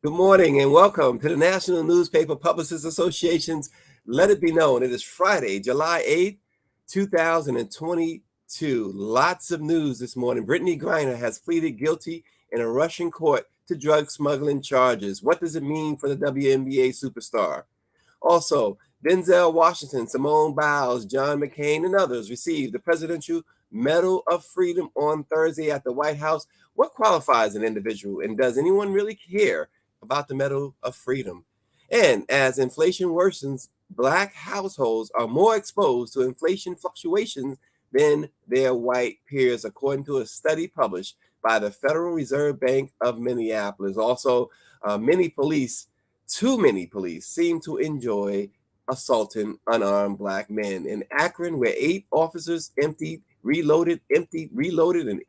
Good morning and welcome to the National Newspaper Publicists Association's Let It Be Known. It is Friday, July 8th, 2022. Lots of news this morning. Brittney Griner has pleaded guilty in a Russian court to drug smuggling charges. What does it mean for the WNBA superstar? Also, Denzel Washington, Simone Biles, John McCain, and others received the Presidential Medal of Freedom on Thursday at the White House. What qualifies an individual, and does anyone really care about the Medal of Freedom? And as inflation worsens, Black households are more exposed to inflation fluctuations than their white peers, according to a study published by the Federal Reserve Bank of Minneapolis. Also, too many police seem to enjoy assaulting unarmed Black men. In Akron, where 8 officers reloaded, and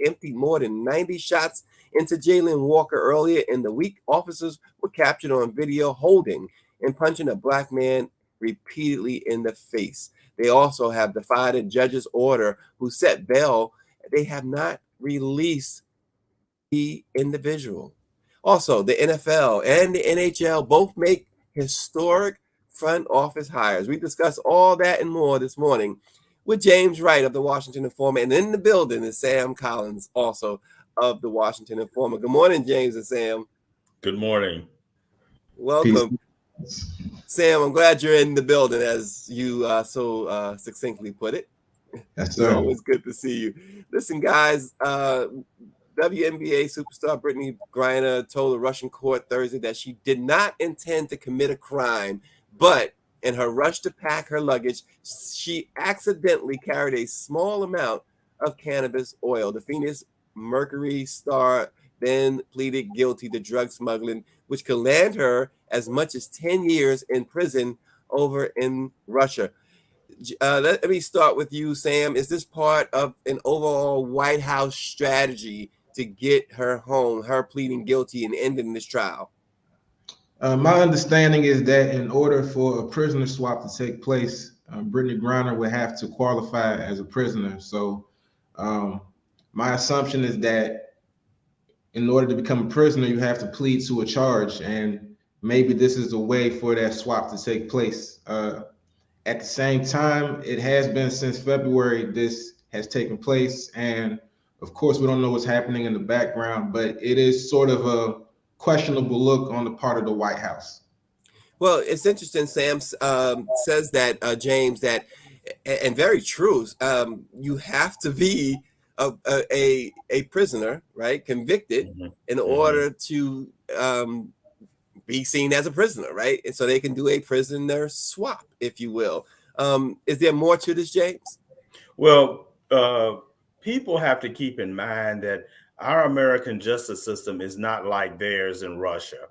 emptied more than 90 shots into Jayland Walker earlier in the week, officers were captured on video holding and punching a Black man repeatedly in the face. They also have defied a judge's order who set bail. They have not released the individual. Also, the NFL and the NHL both make historic front office hires. We discuss all that and more this morning with James Wright of the Washington Informer, and in the building is Sam Collins, also of the Washington Informer. Good morning, James and Sam. Good morning. Welcome. Peace. Sam, I'm glad you're in the building, as you so succinctly put it. Yes, sir. It's always good to see you. Listen, guys, WNBA superstar Brittney Griner told a Russian court Thursday that she did not intend to commit a crime, but in her rush to pack her luggage, she accidentally carried a small amount of cannabis oil. The Phoenix Mercury star then pleaded guilty to drug smuggling, which could land her as much as 10 years in prison over in Russia. Let me start with you, Sam. Is this part of an overall White House strategy to get her home, her pleading guilty and ending this trial? My understanding is that in order for a prisoner swap to take place, Brittney Griner would have to qualify as a prisoner. So my assumption is that in order to become a prisoner, you have to plead to a charge, and maybe this is a way for that swap to take place. At the same time, it has been since February this has taken place, and of course, we don't know what's happening in the background, but it is sort of a questionable look on the part of the White House. Well, it's interesting. Sam says that, James, that, and very true, you have to be a prisoner, right, convicted, in order to be seen as a prisoner, right? And so they can do a prisoner swap, if you will. Is there more to this, James? Well, people have to keep in mind that our American justice system is not like theirs in Russia.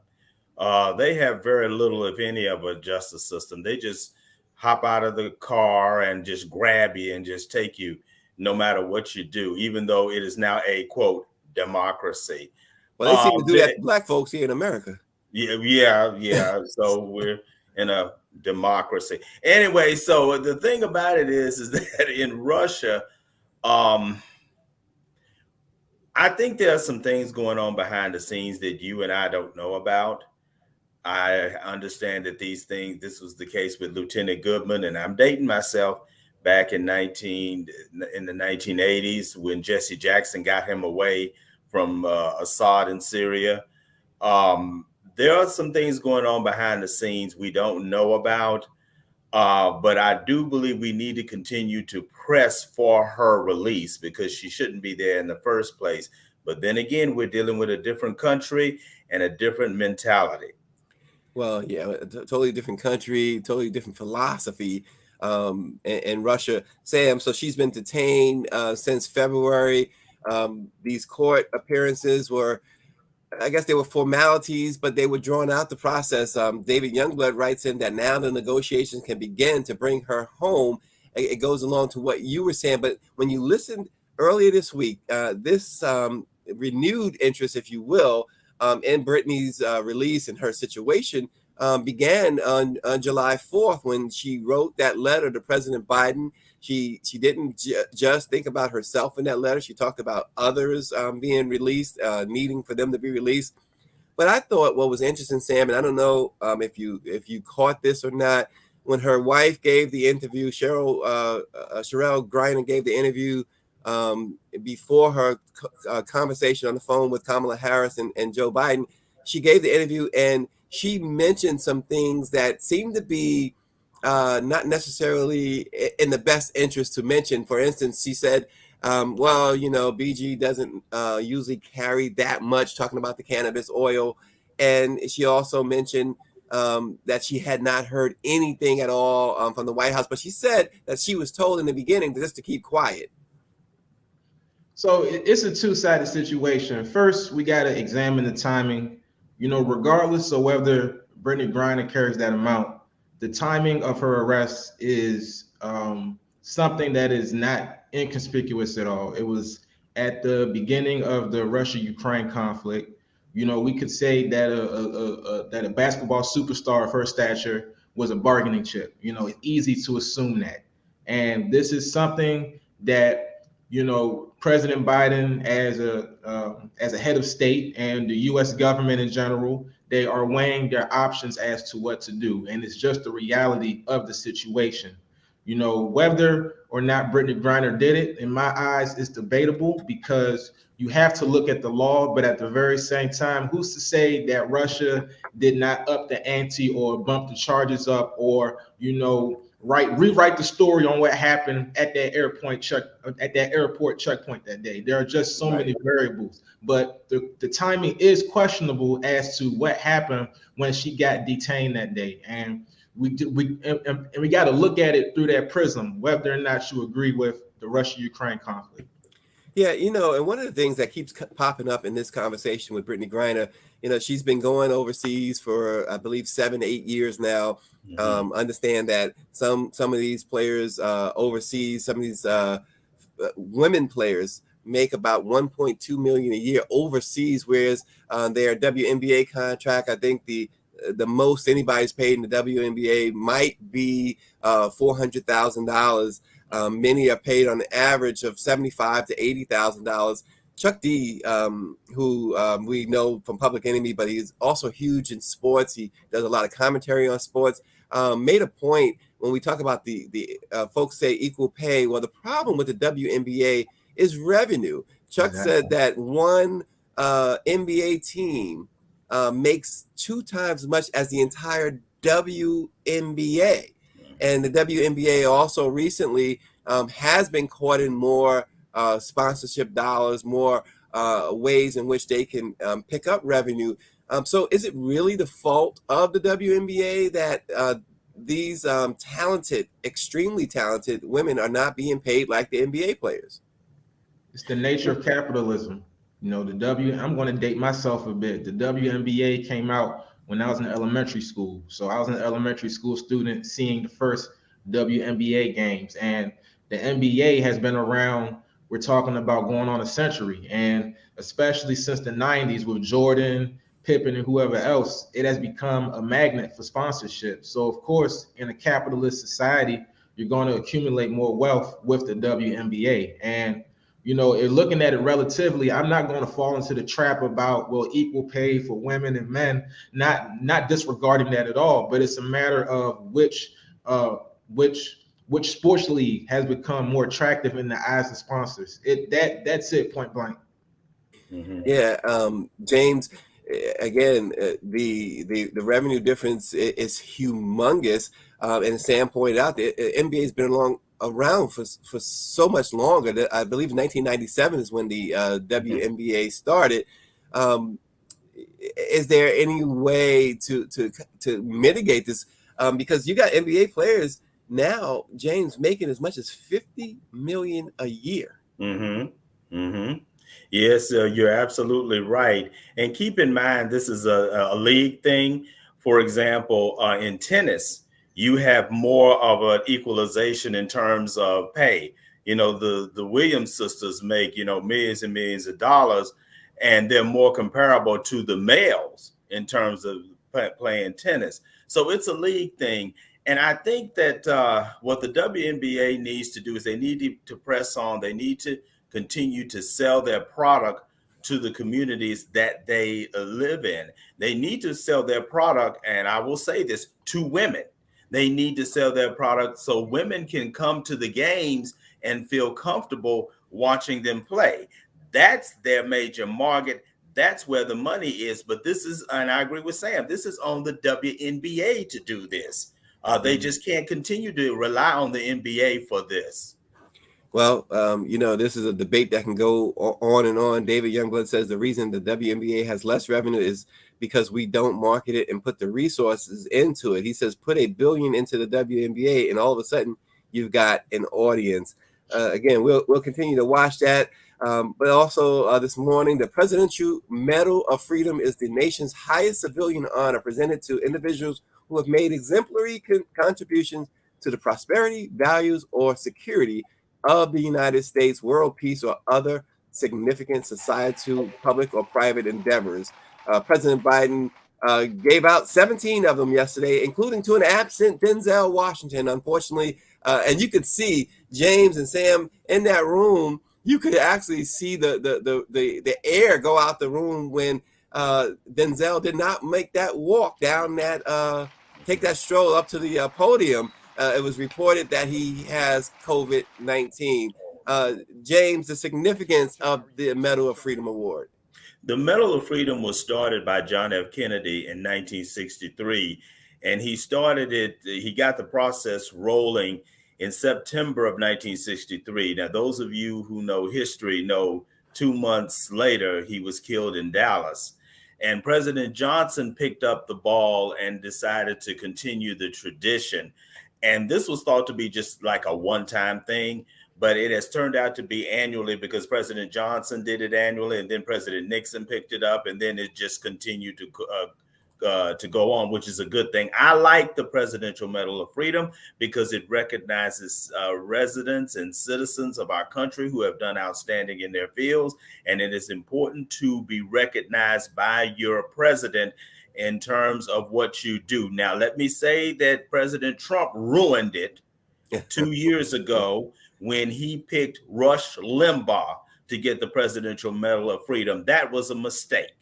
They have very little, if any, of a justice system. They just hop out of the car and just grab you and just take you no matter what you do, even though it is now a, quote, democracy. Well, they seem to do that to Black folks here in America. Yeah. So we're in a democracy. Anyway, so the thing about it is that in Russia, I think there are some things going on behind the scenes that you and I don't know about. I understand that this was the case with Lieutenant Goodman, and I'm dating myself back in the 1980s when Jesse Jackson got him away from Assad in Syria. There are some things going on behind the scenes we don't know about, but I do believe we need to continue to press for her release because she shouldn't be there in the first place. But then again, we're dealing with a different country and a different mentality. Well, yeah, a totally different country, totally different philosophy in Russia. Sam, so she's been detained since February. These court appearances were, I guess they were formalities, but they were drawn out the process. David Youngblood writes in that now the negotiations can begin to bring her home. It goes along to what you were saying, but when you listened earlier this week, this renewed interest, if you will, in Brittney's release and her situation began on July 4th when she wrote that letter to President Biden. She didn't just think about herself in that letter. She talked about others being released, needing for them to be released. But I thought what was interesting, Sam, and I don't know if you caught this or not, when her wife gave the interview, Sherelle Griner gave the interview before her conversation on the phone with Kamala Harris and Joe Biden. She gave the interview and she mentioned some things that seemed to be not necessarily in the best interest to mention. For instance, she said, well, you know, BG doesn't usually carry that much, talking about the cannabis oil. And she also mentioned that she had not heard anything at all from the White House, but she said that she was told in the beginning just to keep quiet. So it's a two-sided situation. First, we got to examine the timing. You know, regardless of whether Brittney Griner carries that amount, the timing of her arrest is something that is not inconspicuous at all. It was at the beginning of the Russia-Ukraine conflict. You know, we could say that that a basketball superstar of her stature was a bargaining chip. You know, it's easy to assume that. And this is something that, you know, President Biden as a head of state and the U.S. government in general, they are weighing their options as to what to do, and it's just the reality of the situation. You know, whether or not Brittney Griner did it, in my eyes, is debatable because you have to look at the law, but at the very same time, who's to say that Russia did not up the ante or bump the charges up or, you know, rewrite the story on what happened at that airport checkpoint that day. There are just so many variables, but the timing is questionable as to what happened when she got detained that day, and we got to look at it through that prism, whether or not you agree with the Russia-Ukraine conflict. Yeah, you know, and one of the things that keeps popping up in this conversation with Brittney Griner, you know, she's been going overseas for, I believe, 7 to 8 years now. Understand that some of these players overseas, some of these women players make about 1.2 million a year overseas, whereas their WNBA contract, I think the most anybody's paid in the WNBA might be $400,000. Many are paid on the average of $75,000 to $80,000. Chuck D, who we know from Public Enemy, but he's also huge in sports. He does a lot of commentary on sports. Made a point when we talk about the folks say equal pay. Well, the problem with the WNBA is revenue. Chuck said that one NBA team makes 2 times as much as the entire WNBA. And the WNBA also recently has been caught in more sponsorship dollars, more ways in which they can pick up revenue. So is it really the fault of the WNBA that these talented, extremely talented women are not being paid like the NBA players? It's the nature of capitalism. You know, I'm going to date myself a bit. The WNBA came out when I was in elementary school. So I was an elementary school student seeing the first WNBA games. And the NBA has been around, we're talking about going on a century. And especially since the 90s with Jordan, Pippen, and whoever else, it has become a magnet for sponsorship. So, of course, in a capitalist society, you're going to accumulate more wealth with the WNBA. And you know, looking at it relatively, I'm not going to fall into the trap about, well, equal pay for women and men, not disregarding that at all, but it's a matter of which sports league has become more attractive in the eyes of sponsors. That's it, point blank. Yeah, James, again, the revenue difference is humongous. And Sam pointed out the NBA has been around for so much longer. That I believe 1997 is when the WNBA started. Is there any way to mitigate this? Because you got NBA players now, James, making as much as $50 million a year. Yes, you're absolutely right. And keep in mind, this is a league thing. For example, in tennis, you have more of an equalization in terms of pay. You know, the Williams sisters make, you know, millions and millions of dollars, and they're more comparable to the males in terms of playing tennis. So it's a league thing. And I think that what the WNBA needs to do is they need to press on. They need to continue to sell their product to the communities that they live in. They need to sell their product, and I will say this, to women. They need to sell their product so women can come to the games and feel comfortable watching them play. That's their major market. That's where the money is. But this is, and I agree with Sam, this is on the WNBA to do this. They just can't continue to rely on the NBA for this. Well, this is a debate that can go on and on. David Youngblood says the reason the WNBA has less revenue is because we don't market it and put the resources into it. He says put $1 billion into the WNBA and all of a sudden you've got an audience. Again, we'll continue to watch that. But also this morning, the Presidential Medal of Freedom is the nation's highest civilian honor presented to individuals who have made exemplary contributions to the prosperity, values, or security of the United States, world peace, or other significant societal, public, or private endeavors. President Biden gave out 17 of them yesterday, including to an absent Denzel Washington, unfortunately. And you could see James and Sam in that room. You could actually see the air go out the room when Denzel did not make that walk down that, take that stroll up to the podium. It was reported that he has COVID-19. James, the significance of the Medal of Freedom Award. The Medal of Freedom was started by John F. Kennedy in 1963, and he started it, he got the process rolling in September of 1963. Now, those of you who know history know 2 months later, he was killed in Dallas. And President Johnson picked up the ball and decided to continue the tradition. And this was thought to be just like a one-time thing, but it has turned out to be annually because President Johnson did it annually, and then President Nixon picked it up, and then it just continued to go on, which is a good thing. I like the Presidential Medal of Freedom because it recognizes residents and citizens of our country who have done outstanding in their fields, and it is important to be recognized by your president in terms of what you do. Now, let me say that President Trump ruined it 2 years ago when he picked Rush Limbaugh to get the Presidential Medal of Freedom. That was a mistake.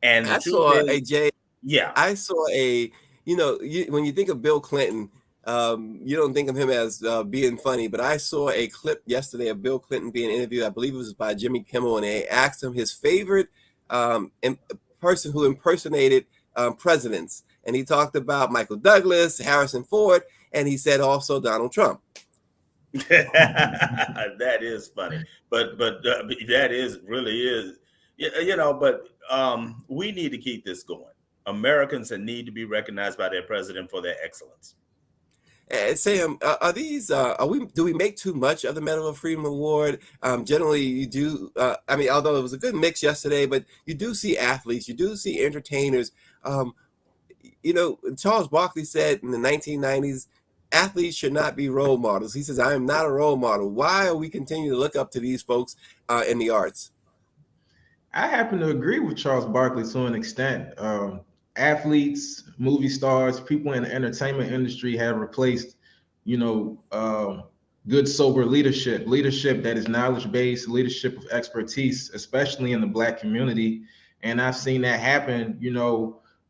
And I saw AJ. Yeah, I saw when you think of Bill Clinton, you don't think of him as being funny, but I saw a clip yesterday of Bill Clinton being interviewed. I believe it was by Jimmy Kimmel, and they asked him his favorite person who impersonated presidents. And he talked about Michael Douglas, Harrison Ford, and he said also Donald Trump. That is funny, but that really is, but we need to keep this going. Americans need to be recognized by their president for their excellence. Sam, do we make too much of the Medal of Freedom Award? Generally, you do. Although it was a good mix yesterday, but you do see athletes, you do see entertainers. Charles Barkley said in the 1990s, athletes should not be role models. He says, I am not a role model. Why are we continuing to look up to these folks in the arts? I happen to agree with Charles Barkley to an extent. Athletes, movie stars, people in the entertainment industry have replaced, good, sober leadership that is knowledge-based, leadership of expertise, especially in the Black community. And I've seen that happen,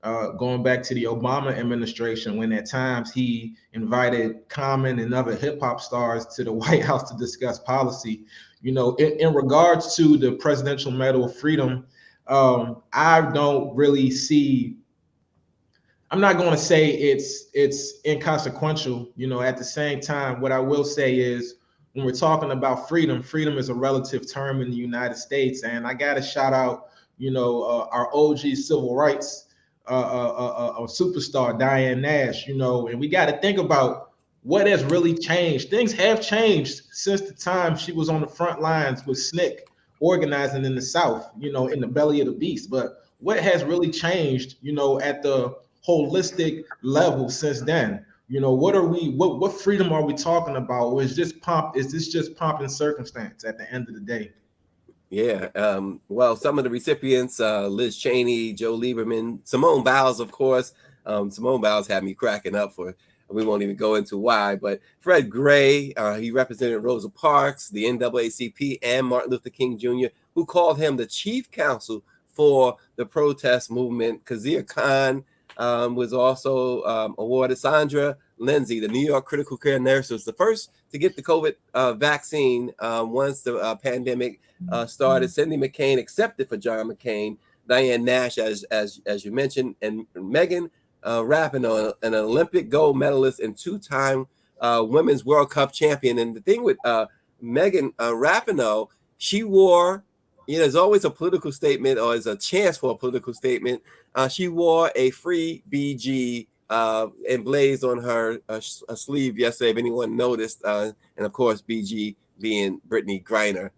going back to the Obama administration, when at times he invited Common and other hip hop stars to the White House to discuss policy. In regards to the Presidential Medal of Freedom, I don't really see, I'm not going to say it's inconsequential. At the same time, what I will say is when we're talking about freedom is a relative term in the United States. And I got to shout out, our OG civil rights a superstar, Diane Nash, and we got to think about what has really changed. Things have changed since the time she was on the front lines with SNCC organizing in the South, in the belly of the beast. But what has really changed, at the holistic level since then? What freedom are we talking about? Or is this just pomp and circumstance at the end of the day? Yeah. Well, some of the recipients, Liz Cheney, Joe Lieberman, Simone Biles, of course. Simone Biles had me cracking up we won't even go into why, but Fred Gray, he represented Rosa Parks, the NAACP, and Martin Luther King Jr. who called him the chief counsel for the protest movement. Kazir Khan was also awarded. Sandra Lindsay, the New York critical care nurse, was the first to get the COVID vaccine once the pandemic started. Cindy McCain accepted for John McCain. Diane Nash, as you mentioned, and Megan Rapinoe, an Olympic gold medalist and two-time Women's World Cup champion. And the thing with Megan Rapinoe, she wore, there's always a political statement or there's a chance for a political statement. She wore a free BG emblazed on her sleeve yesterday, if anyone noticed. And of course, BG being Brittney Griner.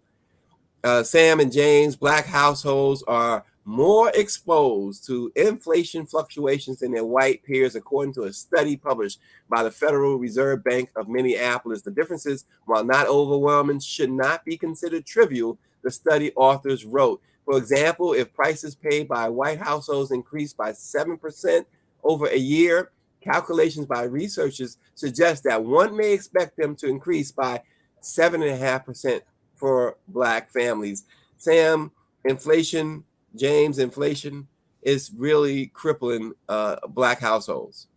Sam and James, Black households are more exposed to inflation fluctuations than their white peers, according to a study published by the Federal Reserve Bank of Minneapolis. The differences, while not overwhelming, should not be considered trivial, the study authors wrote. For example, if prices paid by white households increased by 7% over a year, calculations by researchers suggest that one may expect them to increase by 7.5% for Black families. Sam, inflation, James, inflation is really crippling Black households.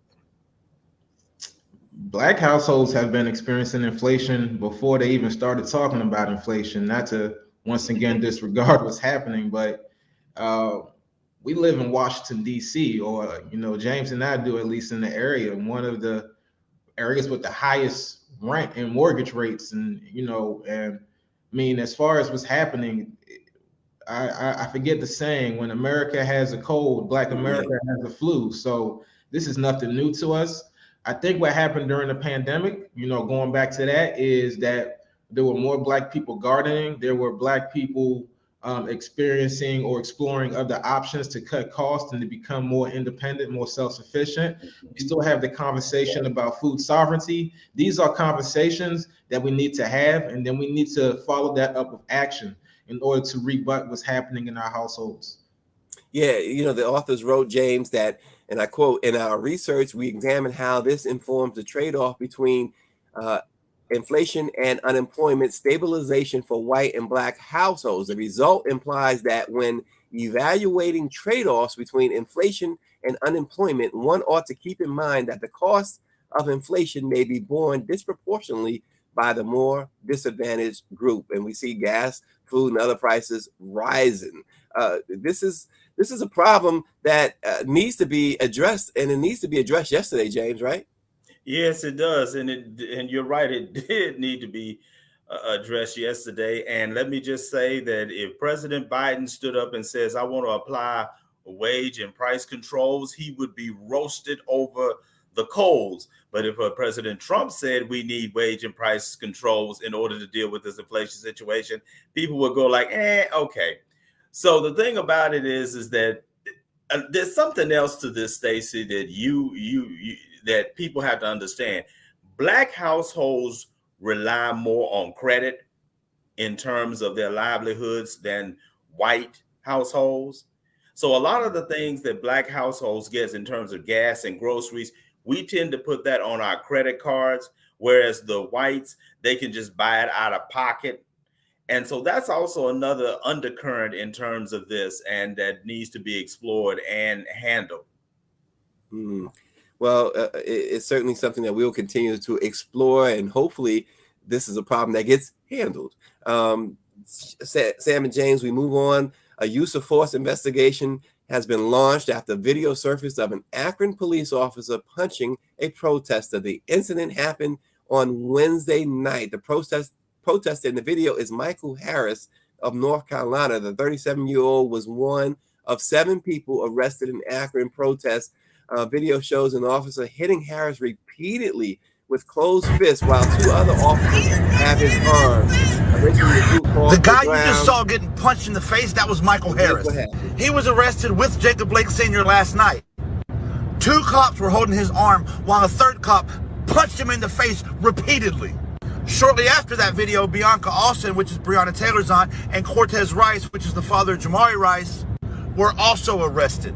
Black households have been experiencing inflation before they even started talking about inflation. Not to once again disregard what's happening, but we live in Washington, D.C., or James and I do, at least in the area, one of the areas with the highest rent and mortgage rates. And and I mean, as far as what's happening, I forget the saying, when America has a cold, Black America has a flu. So this is nothing new to us. I think what happened during the pandemic, going back to that, is that there were more Black people gardening. There were Black people experiencing or exploring other options to cut costs and to become more independent, more self-sufficient. We still have the conversation about food sovereignty. These are conversations that we need to have, and then we need to follow that up with action in order to rebut what's happening in our households. Yeah, the authors wrote, James, that, and I quote, "In our research, we examined how this informs the trade-off between inflation and unemployment stabilization for white and Black households. The result implies that when evaluating trade-offs between inflation and unemployment, one ought to keep in mind that the cost of inflation may be borne disproportionately by the more disadvantaged group." And we see gas, food, and other prices rising. This is a problem that needs to be addressed, and it needs to be addressed yesterday, James, right? Yes, it does, and you're right. It did need to be addressed yesterday. And let me just say that if President Biden stood up and says, "I want to apply wage and price controls," he would be roasted over the coals. But if President Trump said we need wage and price controls in order to deal with this inflation situation, people would go like, okay. So the thing about it is that there's something else to this, Stacey, that that people have to understand. Black households rely more on credit in terms of their livelihoods than white households. So a lot of the things that Black households get in terms of gas and groceries, we tend to put that on our credit cards, whereas the whites, they can just buy it out of pocket. And so that's also another undercurrent in terms of this, and that needs to be explored and handled. Well, it's certainly something that we'll continue to explore, and hopefully this is a problem that gets handled. Sam and James, we move on. A use of force investigation has been launched after video surfaced of an Akron police officer punching a protester. The incident happened on Wednesday night. The protester in the video is Michael Harris of North Carolina. The 37-year-old was one of 7 people arrested in Akron protests. Video shows an officer hitting Harris repeatedly with closed fists while 2 other officers have his arm. The guy you just saw getting punched in the face, that was Michael Harris. He was arrested with Jacob Blake Sr. last night. 2 cops were holding his arm while a 3rd cop punched him in the face repeatedly. Shortly after that video, Bianca Alston, which is Breonna Taylor's aunt, and Cortez Rice, which is the father of Jamari Rice, were also arrested.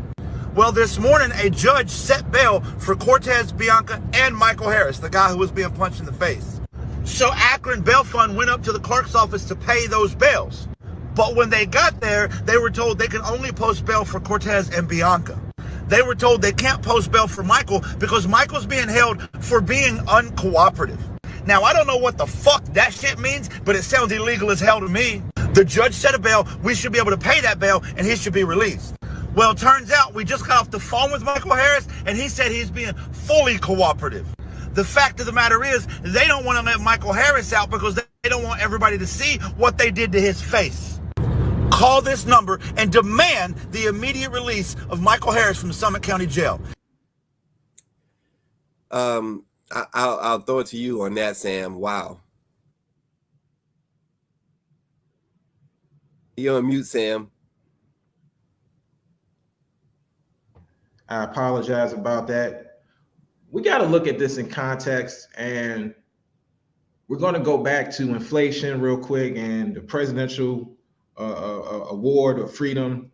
Well, this morning, a judge set bail for Cortez, Bianca, and Michael Harris, the guy who was being punched in the face. So Akron Bail Fund went up to the clerk's office to pay those bails. But when they got there, they were told they could only post bail for Cortez and Bianca. They were told they can't post bail for Michael because Michael's being held for being uncooperative. Now, I don't know what the fuck that shit means, but it sounds illegal as hell to me. The judge set a bail, we should be able to pay that bail, and he should be released. Well, turns out we just got off the phone with Michael Harris, and he said he's being fully cooperative. The fact of the matter is, they don't want to let Michael Harris out because they don't want everybody to see what they did to his face. Call this number and demand the immediate release of Michael Harris from the Summit County Jail. I'll throw it to you on that, Sam. Wow. You're on mute, Sam. I apologize about that. We got to look at this in context, and we're going to go back to inflation real quick and the presidential award of freedom.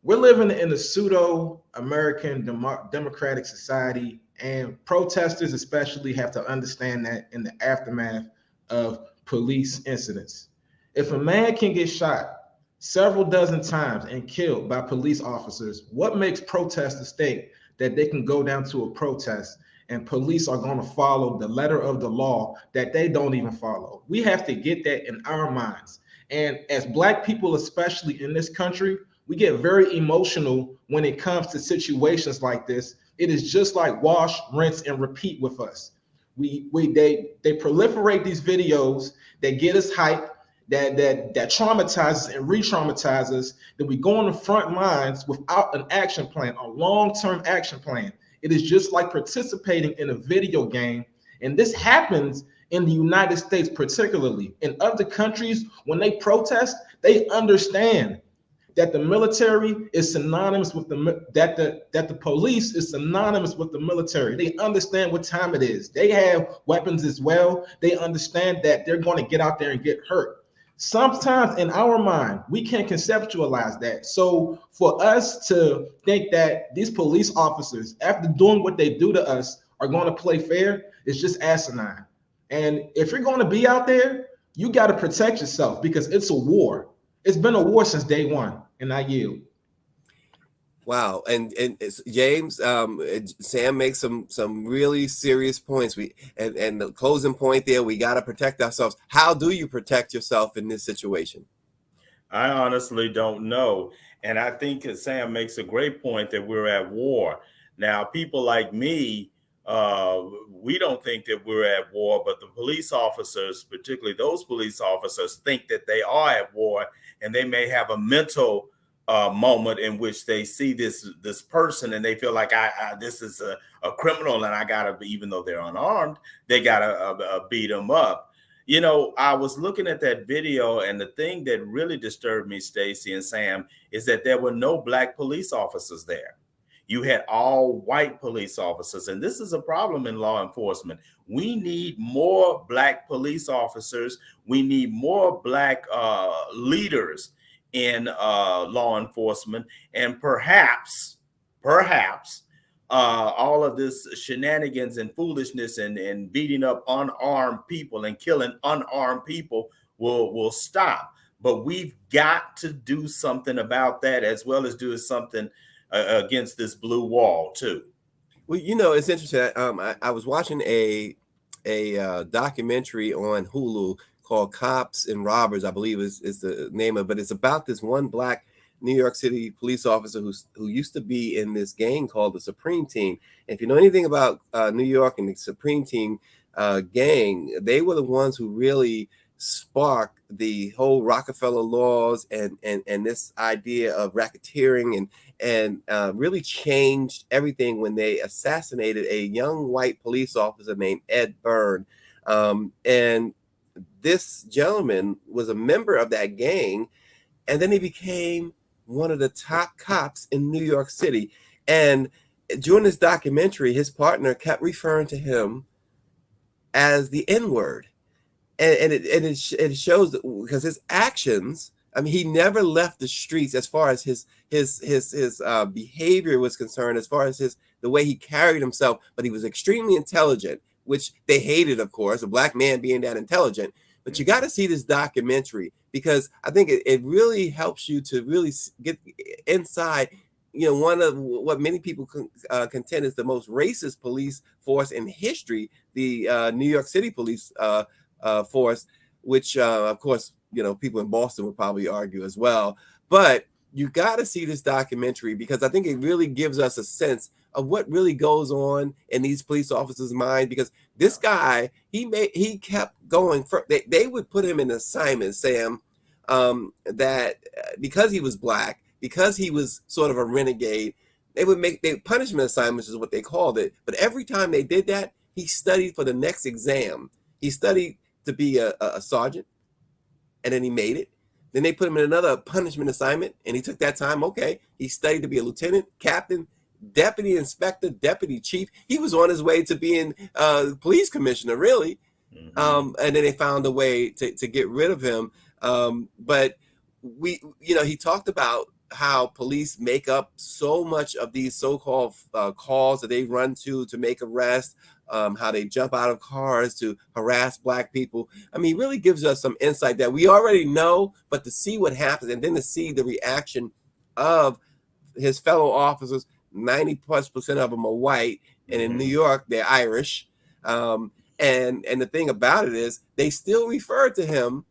We're living in a pseudo-American democratic society, and protesters especially have to understand that in the aftermath of police incidents. If a man can get shot several dozen times and killed by police officers, what makes protesters think that they can go down to a protest and police are going to follow the letter of the law that they don't even follow? We have to get that in our minds. And as Black people, especially in this country, we get very emotional when it comes to situations like this. It is just like wash, rinse, and repeat with us. They proliferate these videos that get us hyped, that traumatizes and re-traumatizes, that we go on the front lines without an action plan, a long-term action plan. It is just like participating in a video game. And this happens in the United States particularly. In other countries, when they protest, they understand that the military is synonymous with that the police is synonymous with the military. They understand what time it is. They have weapons as well. They understand that they're going to get out there and get hurt. Sometimes in our mind, we can't conceptualize that. So for us to think that these police officers, after doing what they do to us, are going to play fair is just asinine. And if you're going to be out there, you got to protect yourself because it's a war. It's been a war since day one, and I yield. Wow, and James, Sam makes some really serious points. And the closing point there, we got to protect ourselves. How do you protect yourself in this situation? I honestly don't know, and I think Sam makes a great point that we're at war now. People like me, we don't think that we're at war, but the police officers, particularly those police officers, think that they are at war, and they may have a mental moment in which they see this person and they feel like this is a criminal and I gotta, even though they're unarmed, they gotta beat them up. You know, I was looking at that video, and the thing that really disturbed me, Stacey and Sam, is that there were no Black police officers there. You had all white police officers, and this is a problem in law enforcement. We need more Black police officers. We need more Black leaders in law enforcement, and perhaps all of this shenanigans and foolishness and beating up unarmed people and killing unarmed people will stop. But we've got to do something about that, as well as do something against this blue wall too. Well, you know, it's interesting. I was watching a documentary on Hulu called Cops and Robbers, I believe is the name of it, but it's about this one Black New York City police officer who used to be in this gang called the Supreme Team. And if you know anything about New York and the Supreme Team gang, they were the ones who really sparked the whole Rockefeller laws and this idea of racketeering and really changed everything when they assassinated a young white police officer named Ed Byrne. And this gentleman was a member of that gang, and then he became one of the top cops in New York City. And during this documentary, his partner kept referring to him as the N-word. And it shows that because his actions, I mean, he never left the streets as far as his behavior was concerned, as far as the way he carried himself, but he was extremely intelligent, which they hated, of course, a Black man being that intelligent. But you got to see this documentary, because I think it really helps you to really get inside, one of what many people contend is the most racist police force in history, the New York City police force, which of course, people in Boston would probably argue as well. But you got to see this documentary, because I think it really gives us a sense of what really goes on in these police officers' mind. Because this guy, he kept going. They would put him in assignment, Sam, that because he was black, because he was sort of a renegade, they punishment assignments is what they called it. But every time they did that, he studied for the next exam. He studied to be a sergeant, and then he made it. Then they put him in another punishment assignment, and he took that time. Okay, he studied to be a lieutenant, captain, deputy inspector, deputy chief. He was on his way to being police commissioner, really. And then they found a way to get rid of him. But he talked about how police make up so much of these so-called calls that they run to make arrests, how they jump out of cars to harass black people. I mean, he really gives us some insight that we already know, but to see what happens and then to see the reaction of his fellow officers. 90+% of them are white, and in New York they're Irish. And the thing about it is they still refer to him.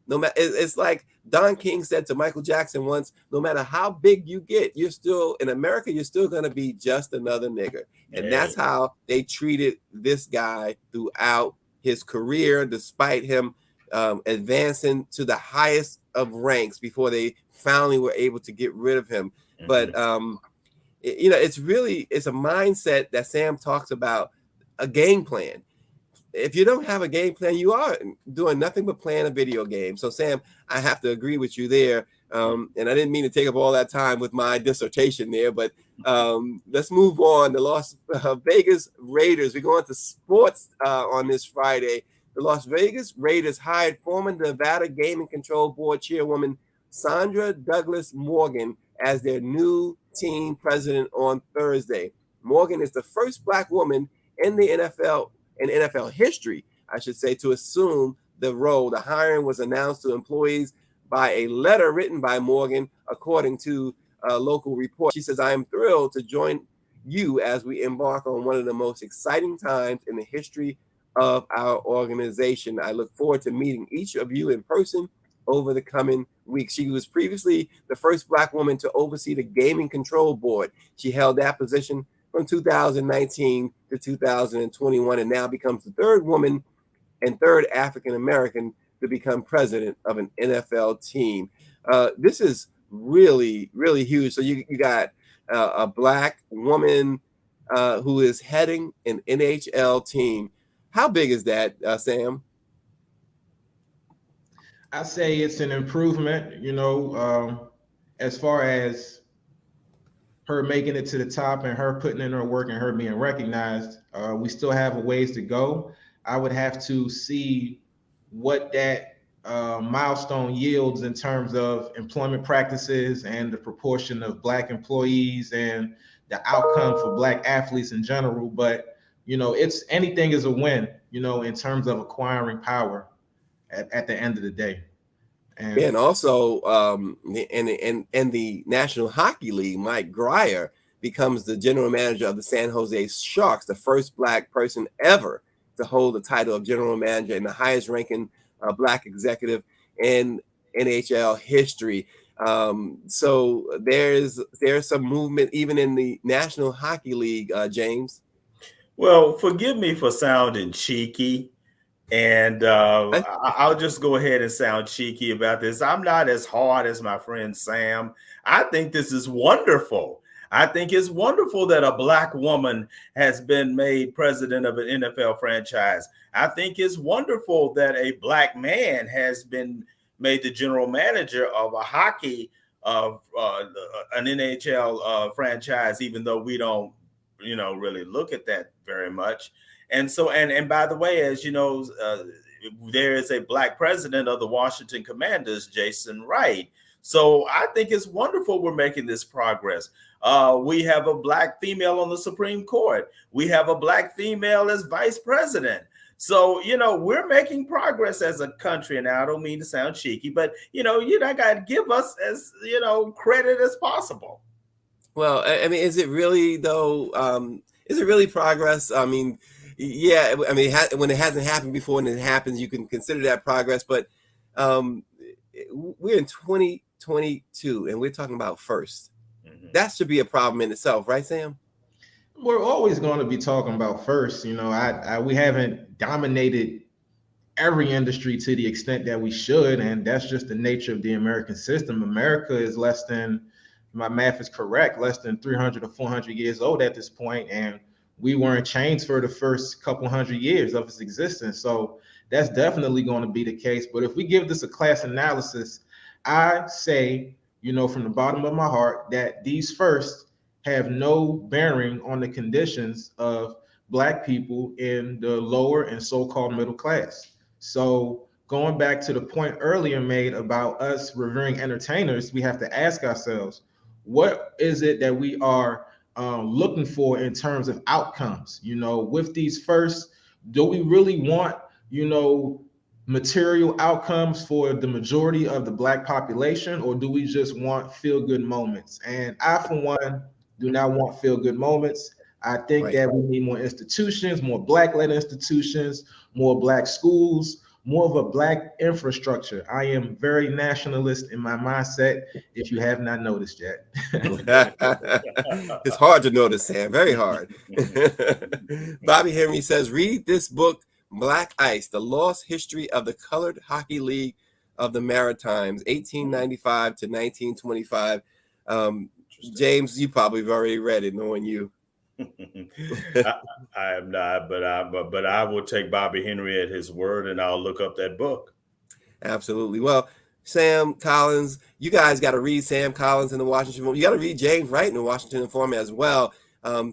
No matter, it's like Don King said to Michael Jackson once, no matter how big you get, you're still, in America, you're still going to be just another nigger. And that's how they treated this guy throughout his career, despite him advancing to the highest of ranks before they finally were able to get rid of him. But, it's a mindset that Sam talks about, a game plan. If you don't have a game plan, you are doing nothing but playing a video game. So, Sam, I have to agree with you there. And I didn't mean to take up all that time with my dissertation there, but let's move on. The Las Vegas Raiders. We're going to sports on this Friday. The Las Vegas Raiders hired former Nevada Gaming Control Board chairwoman Sandra Douglas Morgan as their new team president on Thursday. Morgan is the first black woman in the NFL, in NFL history, I should say, to assume the role. The hiring was announced to employees by a letter written by Morgan, according to local reports. She says, "I am thrilled to join you as we embark on one of the most exciting times in the history of our organization. I look forward to meeting each of you in person over the coming weeks." She was previously the first black woman to oversee the Gaming Control Board. She held that position from 2019 to 2021, and now becomes the third woman and third African-American to become president of an NFL team. This is really, really huge. So you got a black woman who is heading an NHL team. How big is that, Sam? I say it's an improvement, as far as her making it to the top and her putting in her work and her being recognized. We still have a ways to go. I would have to see what that milestone yields in terms of employment practices and the proportion of black employees and the outcome for black athletes in general. But, it's anything is a win, in terms of acquiring power at the end of the day. And also in the National Hockey League, Mike Griner becomes the general manager of the San Jose Sharks, the first black person ever to hold the title of general manager and the highest ranking black executive in NHL history. So there's some movement even in the National Hockey League, James. Well, forgive me for sounding cheeky. And I'll just go ahead and sound cheeky about this. I'm not as hard as my friend Sam. I think this is wonderful. I think it's wonderful that a black woman has been made president of an NFL franchise. I think it's wonderful that a black man has been made the general manager of a hockey of an NHL franchise, even though we don't, really look at that very much. And so, and by the way, as you know, there is a black president of the Washington Commanders, Jason Wright. So I think it's wonderful we're making this progress. We have a black female on the Supreme Court. We have a black female as vice president. So, we're making progress as a country. And I don't mean to sound cheeky, but, you got to give us as, credit as possible. Well, I mean, is it really, though? Is it really progress? I mean, yeah, I mean, when it hasn't happened before and it happens, you can consider that progress. But we're in 2022 and we're talking about first. Mm-hmm. That should be a problem in itself, right, Sam? We're always going to be talking about first. We haven't dominated every industry to the extent that we should, and that's just the nature of the American system. America is less than, my math is correct, less than 300 or 400 years old at this point, and we were in chains for the first couple hundred years of its existence. So that's definitely going to be the case. But if we give this a class analysis, I say, from the bottom of my heart, that these first have no bearing on the conditions of Black people in the lower and so-called middle class. So going back to the point earlier made about us revering entertainers, we have to ask ourselves, what is it that we are looking for in terms of outcomes? With these first, do we really want, material outcomes for the majority of the Black population, or do we just want feel-good moments? And I, for one, do not want feel-good moments. I think that we need more institutions, more Black-led institutions, more Black schools, more of a Black infrastructure. I am very nationalist in my mindset, if you have not noticed yet. It's hard to notice, Sam, very hard. Bobby Henry says, read this book, Black Ice, The Lost History of the Colored Hockey League of the Maritimes, 1895 to 1925. James, you probably have already read it, knowing you. I am not, but I will take Bobby Henry at his word, and I'll look up that book. Absolutely. Well, Sam Collins, you guys got to read Sam Collins in the Washington Informer. You got to read James Wright in the Washington Informer as well.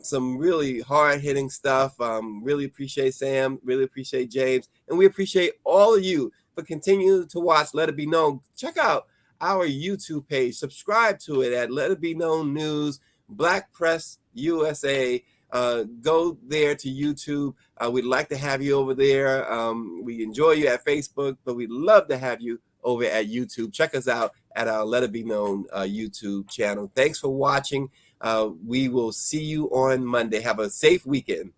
Some really hard-hitting stuff. Really appreciate Sam. Really appreciate James. And we appreciate all of you for continuing to watch Let It Be Known. Check out our YouTube page. Subscribe to it at Let It Be Known News, Black Press USA. Go there to YouTube. We'd like to have you over there. We enjoy you at Facebook, but we'd love to have you over at YouTube. Check us out at our Let It Be Known YouTube channel. Thanks for watching. We will see you on Monday. Have a safe weekend.